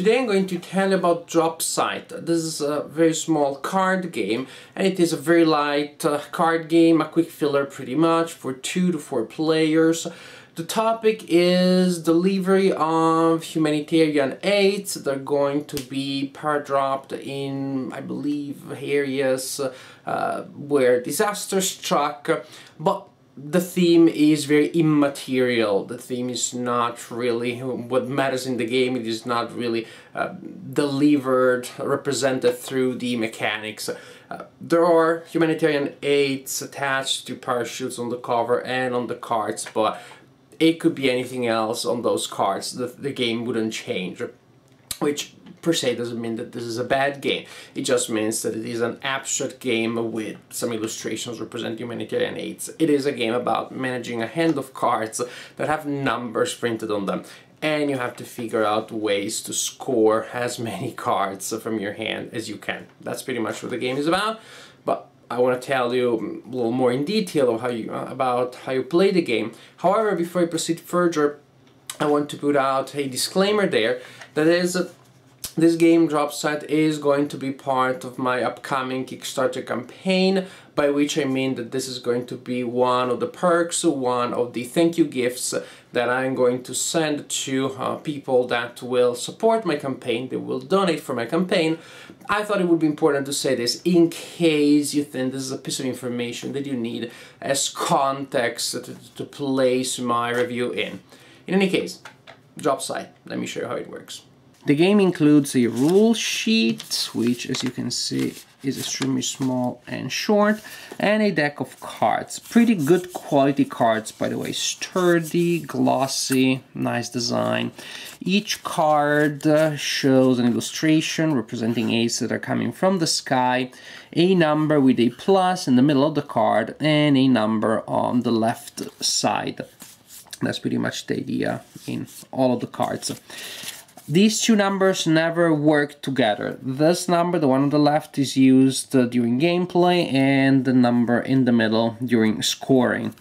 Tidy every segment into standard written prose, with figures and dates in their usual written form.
Today I'm going to tell you about Drop Sight. This is a very small card game, and it is a very light card game, a quick filler pretty much for 2 to 4 players. The topic is delivery of humanitarian aid. They're going to be paradropped in, I believe, areas where disaster struck, but the theme is very immaterial. The theme is not really what matters in the game. It is not really delivered, represented through the mechanics. There are humanitarian aids attached to parachutes on the cover and on the cards, but it could be anything else on those cards. The game wouldn't change, which per se doesn't mean that this is a bad game. It just means that it is an abstract game with some illustrations representing humanitarian aids. It is a game about managing a hand of cards that have numbers printed on them, and you have to figure out ways to score as many cards from your hand as you can. That's pretty much what the game is about, but I want to tell you a little more in detail of about how you play the game. However, before I proceed further, I want to put out a disclaimer there that this game, Drop Sight, is going to be part of my upcoming Kickstarter campaign, by which I mean that this is going to be one of the perks, one of the thank you gifts that I'm going to send to people that will support my campaign, they will donate for my campaign. I thought it would be important to say this in case you think this is a piece of information that you need as context to place my review in. In any case, Drop Sight, let me show you how it works. The game includes a rule sheet, which, as you can see, is extremely small and short, and a deck of cards. Pretty good quality cards, by the way. Sturdy, glossy, nice design. Each card shows an illustration representing aids that are coming from the sky, a number with a plus in the middle of the card, and a number on the left side. That's pretty much the idea in all of the cards. These two numbers never work together. This number, the one on the left, is used during gameplay, and the number in the middle during scoring.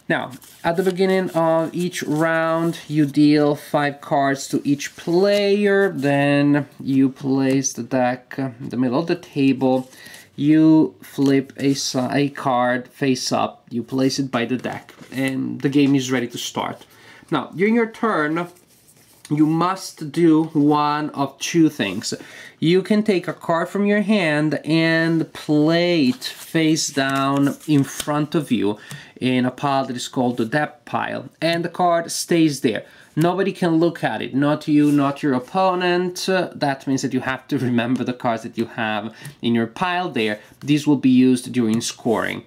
Now, at the beginning of each round, you deal 5 cards to each player, then you place the deck in the middle of the table, you flip a card face up, you place it by the deck, and the game is ready to start. Now, during your turn, you must do one of 2 things. You can take a card from your hand and play it face down in front of you in a pile that is called the depth pile, and the card stays there. Nobody can look at it, not you, not your opponent. That means that you have to remember the cards that you have in your pile there. These will be used during scoring.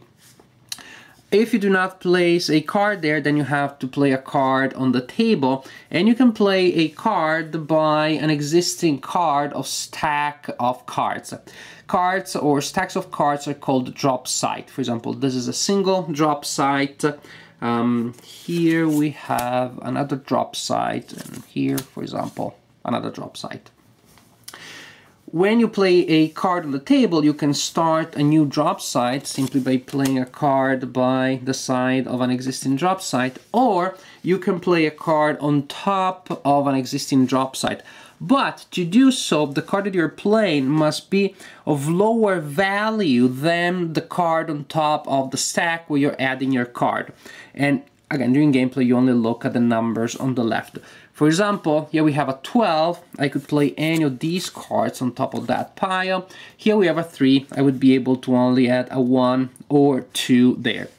If you do not place a card there, then you have to play a card on the table, and you can play a card by an existing card or stack of cards. Cards or stacks of cards are called Drop Sight. For example, this is a single Drop Sight. Here we have another Drop Sight, and here, for example, another Drop Sight. When you play a card on the table, you can start a new Drop Sight simply by playing a card by the side of an existing Drop Sight, or you can play a card on top of an existing Drop Sight. But to do so, the card that you're playing must be of lower value than the card on top of the stack where you're adding your card. And again, during gameplay, you only look at the numbers on the left. For example, here we have a 12. I could play any of these cards on top of that pile. Here we have a 3. I would be able to only add a 1 or 2 there.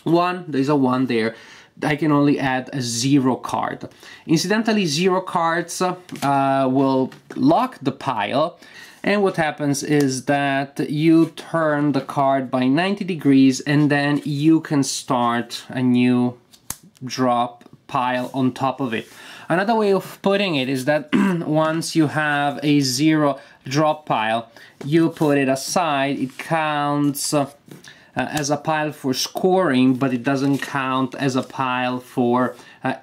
There's a 1 there. I can only add a 0 card. Incidentally, 0 cards will lock the pile. And what happens is that you turn the card by 90 degrees, and then you can start a new drop pile on top of it. Another way of putting it is that once you have a 0 drop pile, you put it aside. It counts as a pile for scoring, but it doesn't count as a pile for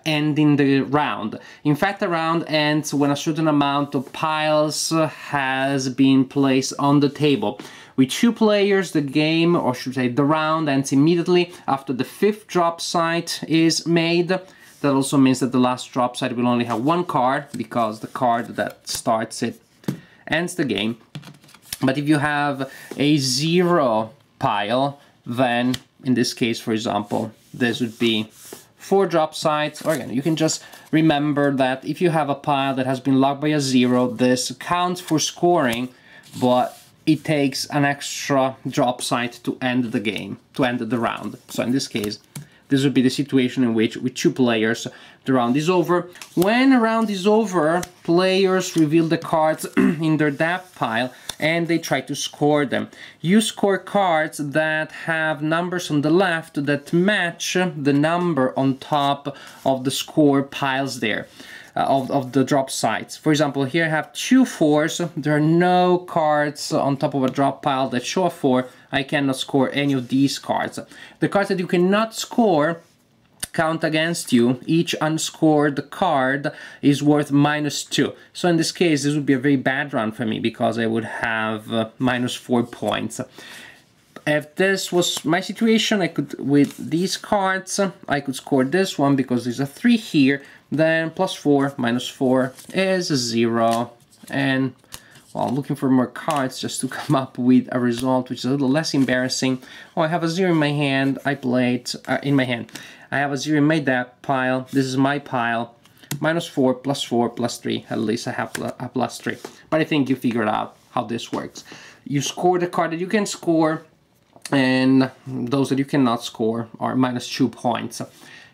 ending the round. In fact, the round ends when a certain amount of piles has been placed on the table. With 2 players, the game, or should I say the round, ends immediately after the 5th Drop Sight is made. That also means that the last drop side will only have one card, because the card that starts it ends the game. But if you have a 0 pile, then in this case, for example, this would be 4 drop sides. Or again, you can just remember that if you have a pile that has been locked by a 0, this counts for scoring, but it takes an extra drop side to end the game, to end the round. So in this case, this would be the situation in which, with 2 players, the round is over. When a round is over, players reveal the cards in their depth pile and they try to score them. You score cards that have numbers on the left that match the number on top of the score piles there. Of the drop sides. For example, here I have 2 4s. There are no cards on top of a drop pile that show a 4. I cannot score any of these cards. The cards that you cannot score count against you. Each unscored card is worth -2. So in this case, this would be a very bad run for me, because I would have -4 points. If this was my situation, I could, with these cards, I could score this one because there's a 3 here, then +4 -4 is 0. And well, I'm looking for more cards just to come up with a result which is a little less embarrassing. Oh, I have a 0 in my hand. I played in my hand. I have a 0 in my depth pile. This is my pile. -4 +4 +3. At least I have a +3. But I think you figured out how this works. You score the card that you can score, and those that you cannot score are -2 points.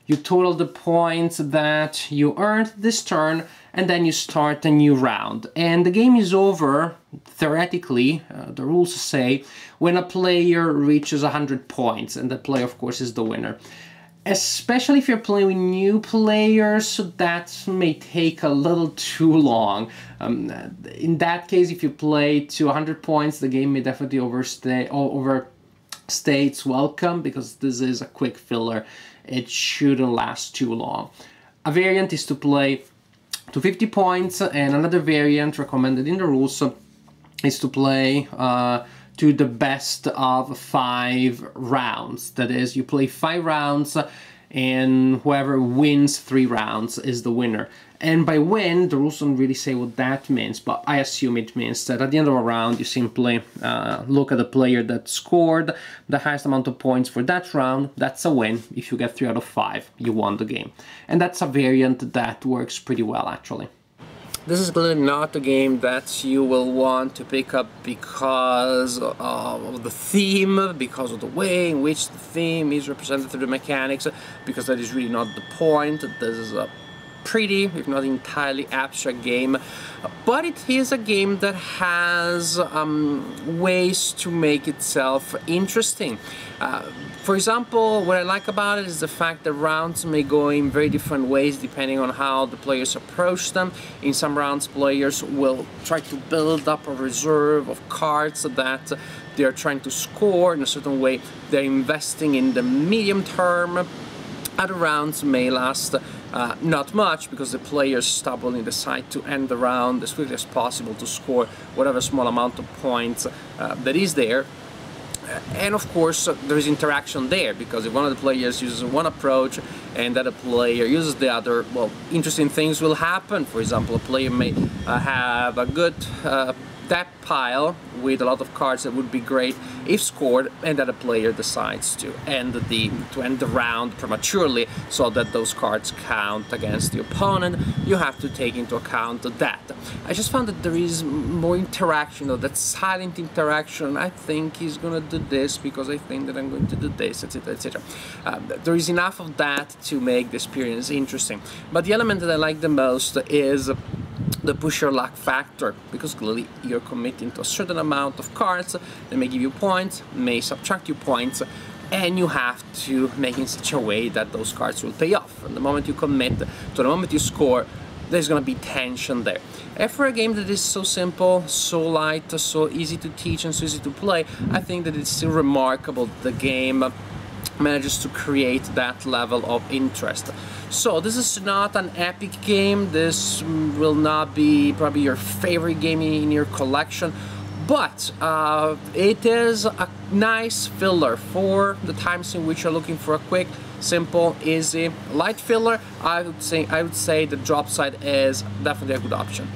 You total the points that you earned this turn, and then you start a new round. And the game is over, theoretically, the rules say, when a player reaches 100 points, and the player, of course, is the winner. Especially if you're playing with new players, that may take a little too long. In that case, if you play to 100 points, the game may definitely overstay its welcome, because this is a quick filler. It shouldn't last too long. A variant is to play to 50 points, and another variant recommended in the rules is to play to the best of 5 rounds. That is, you play 5 rounds, and whoever wins 3 rounds is the winner. And by win, the rules don't really say what that means, but I assume it means that at the end of a round, you simply look at the player that scored the highest amount of points for that round. That's a win. If you get 3 out of 5, you won the game. And that's a variant that works pretty well, actually. This is clearly not a game that you will want to pick up because of the theme, because of the way in which the theme is represented through the mechanics, because that is really not the point. This is a pretty, if not entirely abstract game, but it is a game that has ways to make itself interesting. For example, what I like about it is the fact that rounds may go in very different ways depending on how the players approach them. In some rounds, players will try to build up a reserve of cards that they are trying to score in a certain way. They're investing in the medium term. Other rounds may last not much, because the players stubbornly decide to end the round as quickly as possible to score whatever small amount of points that is there. And of course, there is interaction there, because if one of the players uses one approach and that a player uses the other, well, interesting things will happen. For example, a player may have a good depth pile with a lot of cards that would be great if scored, and that a player decides to end the round prematurely so that those cards count against the opponent. You have to take into account that. I just found that there is more interaction, that silent interaction. I think he's gonna do this because I think that I'm going to do this, etc, etc. There is enough of that to make the experience interesting. But the element that I like the most is the push your luck factor, because clearly you're committing to a certain amount of cards that may give you points, may subtract you points, and you have to make in such a way that those cards will pay off. From the moment you commit to the moment you score, there's gonna be tension there. And for a game that is so simple, so light, so easy to teach and so easy to play, I think that it's still remarkable that the game manages to create that level of interest. So this is not an epic game. This will not be probably your favorite game in your collection, but it is a nice filler for the times in which you're looking for a quick simple, easy, light filler. I would say the drop side is definitely a good option.